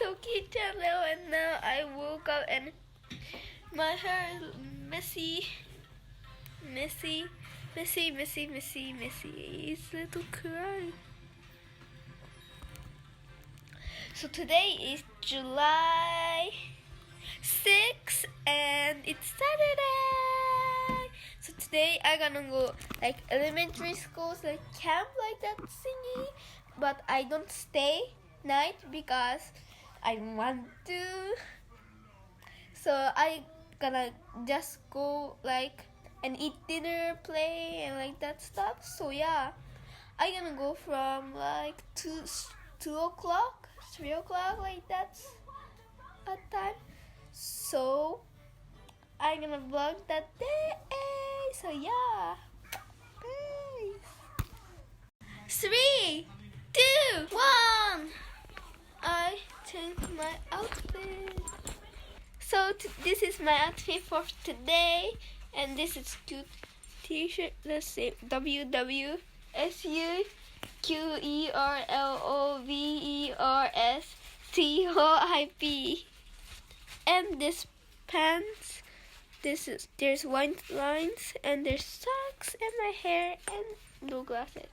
Toki channel, and now I woke up and my hair is messy. It's a little crying. So today is July 6th and it's Saturday. So today I'm gonna go like elementary schools, like camp, like that thingy. But I don't stay night because I want to. So I gonna just go like and eat dinner, play, and like that stuff. So yeah, I gonna go from like 2 o'clock, 3 o'clock, like that's a time. So I'm gonna vlog that day. So yeah, peace. 3, 2, 1. I changed my outfit. So this is my outfit for today, and this is cute t-shirt. Let's say WWSUQERLOVERSTOIP. And this pants. There's white lines, and there's socks, and my hair, and no glasses.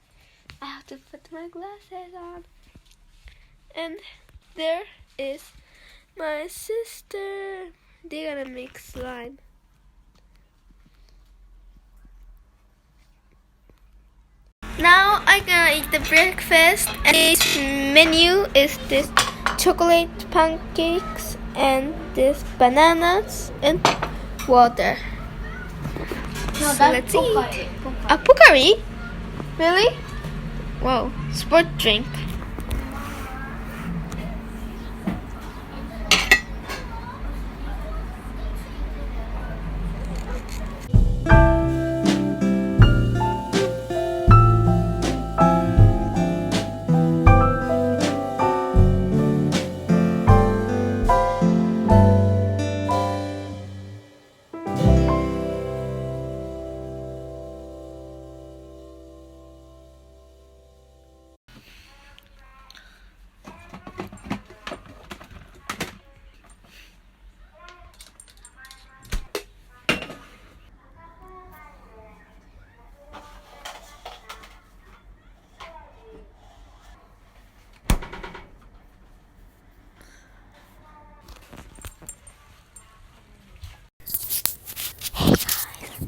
I have to put my glasses on. And there is my sister. They're gonna make slime. Now I'm gonna eat the breakfast, and this menu is this chocolate pancakes and this bananas and water. No, So let's eat. A Pocari? Really? Wow, sport drink.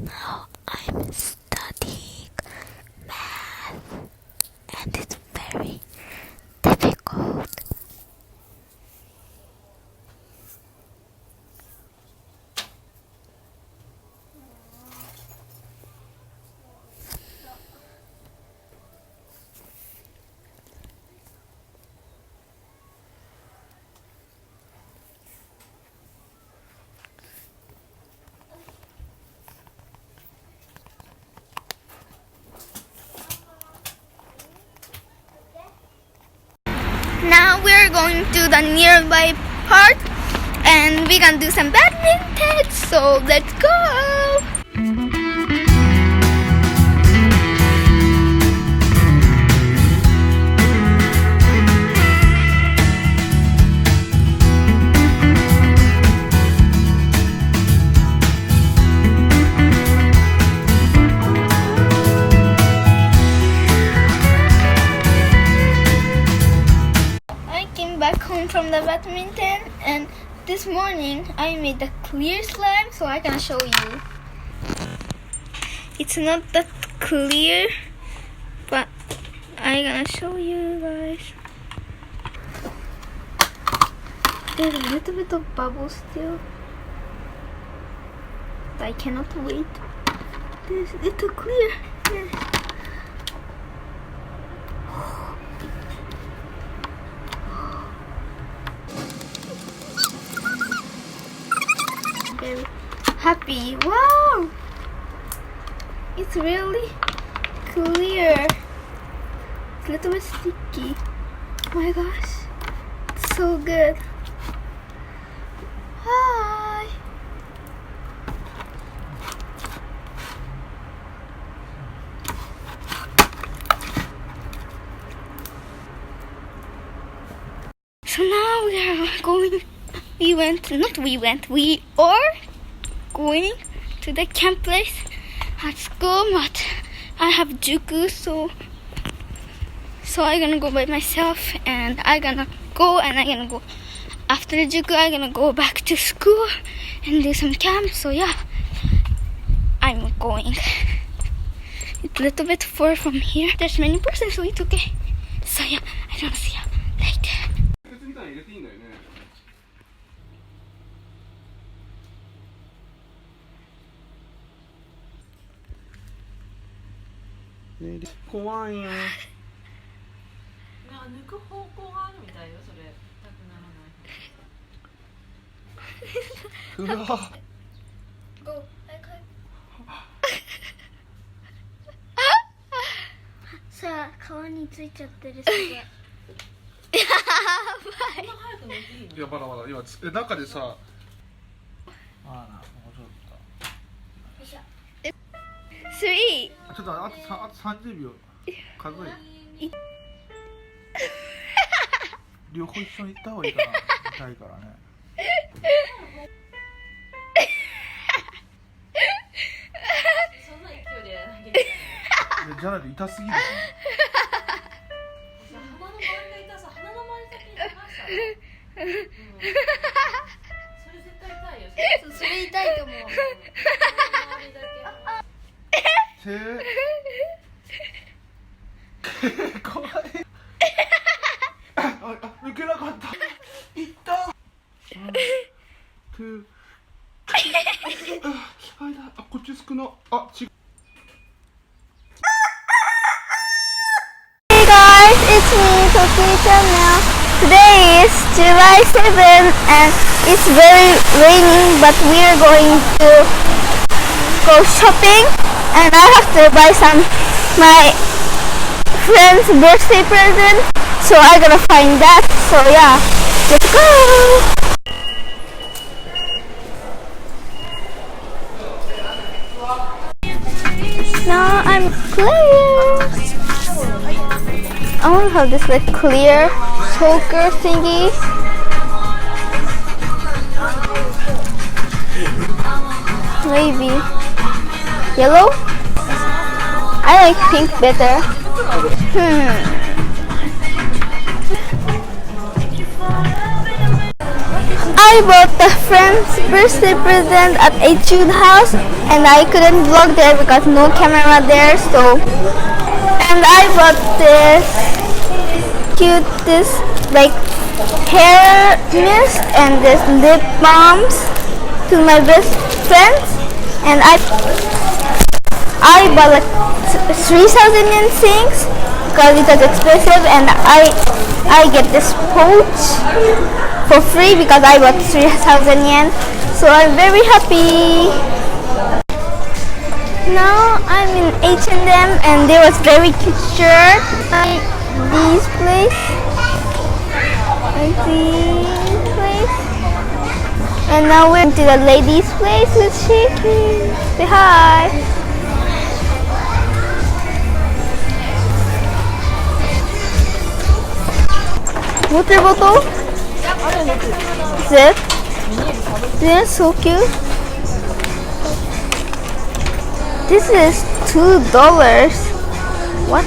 Now I'm studying math, and it's very difficult. Now we're going to the nearby park, and we're gonna do some badminton. So let's go. Back home from the badminton, and this morning I made a clear slime, so I can show you. It's not that clear, but I'm gonna show you guys. There's a little bit of bubble still. I cannot wait. This little clear. Yeah. Very happy. Wow, it's really clear. It's a little bit sticky. Oh my gosh, it's so good. Hi. So now we are We are going to the camp place at school, but I have juku, so I'm gonna go by myself, and I'm gonna go after the juku. I'm gonna go back to school and do some camp. So yeah, I'm going. It's a little bit far from here. There's many persons, so it's okay. So yeah, I don't see you later.怖いよ。抜く方向があるみたいよ、それ。痛くならない。うわ。Go. さあ、皮についちゃってる。やばい。いや、まだまだ今中でさ。ああ、もうちょっと。3。ちょっとあと30秒数え。両方一緒に行った方がいいかな。痛いからね。そんな勢いでやらなきゃいけない。じゃないと痛すぎる。鼻の周りが痛さ、鼻の周り先に流したら。それ絶対痛いよ。それ痛いと思う。鼻の周りだけ。怖い。抜けなかった。いった。こっち少な。あ、違う。Hey guys, it's me, Toki channel. Today is July 7th and it's very raining, but we are going to go shopping, and I have to buy my friend's birthday present, so I'm gonna find that. So yeah, let's go. Now I'm playing. I want to have this like clear choker thingy. Maybe yellow? I like pink better. I bought the friend's birthday present at a Jude house, and I couldn't vlog there because no camera there, so. And I bought this like hair mist and this lip balms to my best friends, and I bought like 3,000 yen things because it was expensive, and I get this pouch for free because I bought 3,000 yen, so I'm very happy. Now I'm in H&M, and there was very cute shirt like this place, and now we're into the ladies place with Shaky. Say hi. Water bottle? Zip? They're so cute. This is $2. What?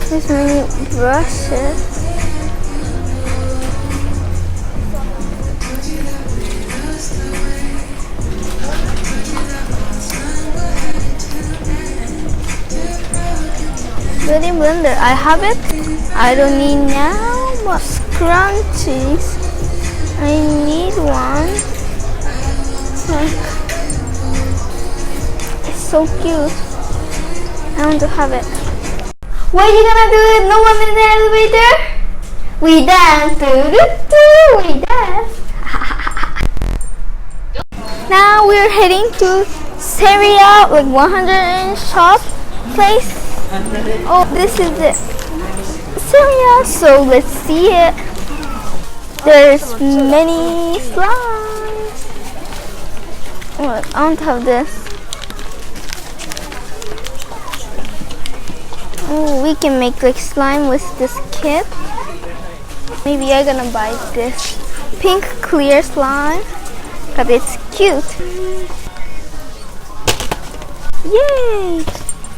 There's many brushes. Beauty blender, I have it. I don't need now, but scrunchies, I need one. Like, it's so cute. I want to have it. What are you gonna do? No one in the elevator? We dance, we dance. Now we're heading to Seria, like 100 shop place. Oh, this is it. Seria, so let's see it. There's many slimes. Oh, I want to have this. Oh, we can make like slime with this kit. Maybe I'm gonna buy this pink clear slime because it's cute. Yay!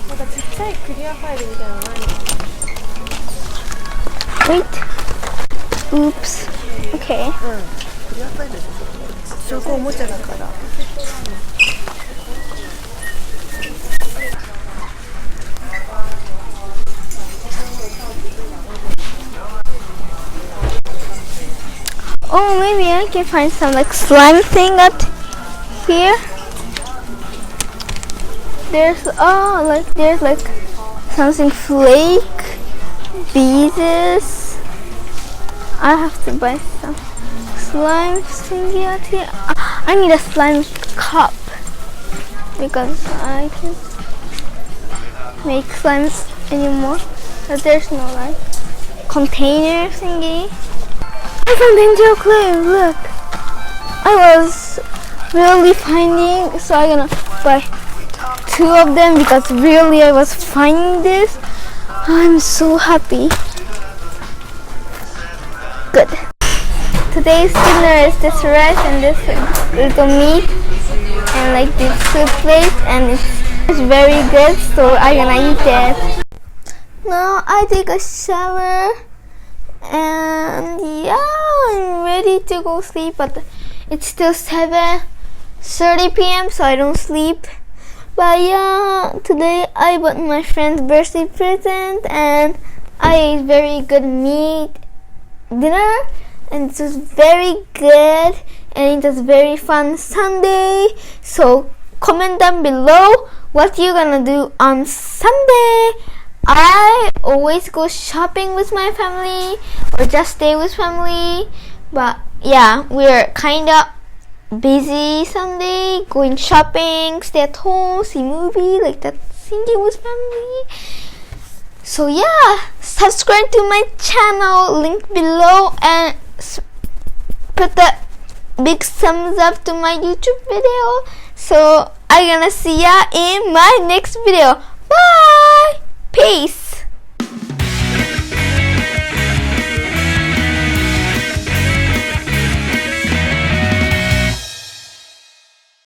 なんかちっちゃいクリアファイルみたいなのないの？ Wait. Oops. Okay. クリアファイルで証拠おもちゃだから。Oh, maybe I can find some like slime thing up here. There's there's like something flake, beads. I have to buy some slime thingy out here. I need a slime cup because I can't make slimes anymore. But there's no like container thingy. I found angel clay, look. I was really finding, so I'm gonna buy 2 of them because really I was finding this. I'm so happy. Good. Today's dinner is this rice and this little meat and like this soup plate, and it's very good, so I'm gonna eat it. Now I take a shower. And yeah, I'm ready to go sleep, but it's still 7:30 p.m. so I don't sleep. But yeah, today I bought my friend's birthday present and I ate very good meat dinner, and it was very good and it was very fun Sunday. So comment down below what you're gonna do on Sunday. I always go shopping with my family or just stay with family, but yeah, we're kinda busy Sunday, going shopping, stay at home, see movie, like that, singing with family. So yeah, subscribe to my channel, link below, and put the big thumbs up to my YouTube video. So I'm gonna see ya in my next video. Bye! Peace!